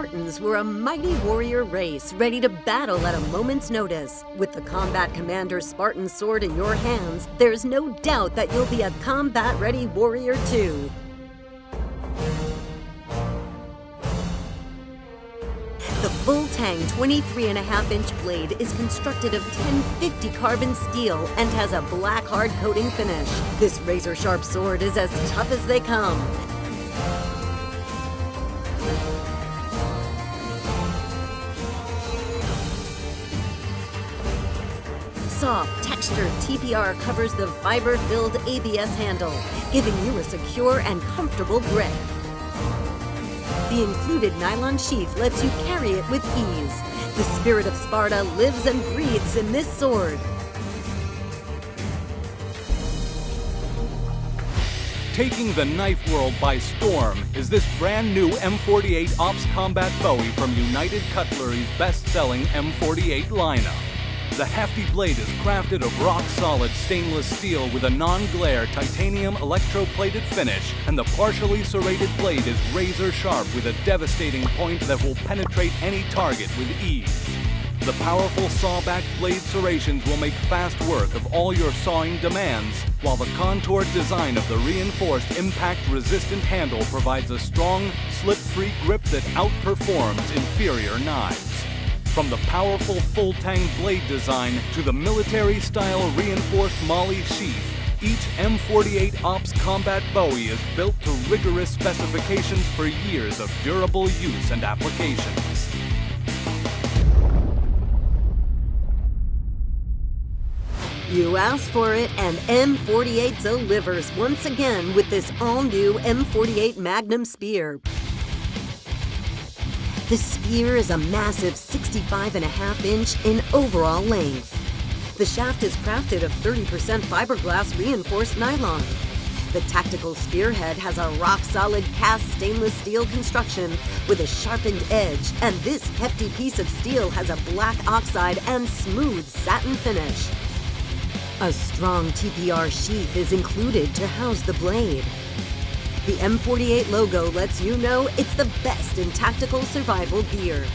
Spartans were a mighty warrior race ready to battle at a moment's notice. With the Combat Commander's Spartan sword in your hands, there's no doubt that you'll be a combat-ready warrior too. The full-tang 23.5-inch blade is constructed of 1050 carbon steel and has a black hard coating finish. This razor-sharp sword is as tough as they come. Soft, textured TPR covers the fiber-filled ABS handle, giving you a secure and comfortable grip. The included nylon sheath lets you carry it with ease. The spirit of Sparta lives and breathes in this sword. Taking the knife world by storm is this brand new M48 Ops Combat Bowie from United Cutlery's best-selling M48 lineup. The hefty blade is crafted of rock-solid stainless steel with a non-glare titanium electroplated finish, and the partially serrated blade is razor-sharp with a devastating point that will penetrate any target with ease. The powerful sawback blade serrations will make fast work of all your sawing demands, while the contoured design of the reinforced impact-resistant handle provides a strong, slip-free grip that outperforms inferior knives. From the powerful full-tang blade design to the military-style reinforced Molly sheath, each M48 Ops Combat Bowie is built to rigorous specifications for years of durable use and applications. You asked for it, and M48 delivers once again with this all-new M48 Magnum Spear. The spear is a massive 65.5-inch in overall length. The shaft is crafted of 30% fiberglass reinforced nylon. The tactical spearhead has a rock-solid cast stainless steel construction with a sharpened edge, and this hefty piece of steel has a black oxide and smooth satin finish. A strong TPR sheath is included to house the blade. The M48 logo lets you know it's the best in tactical survival gear.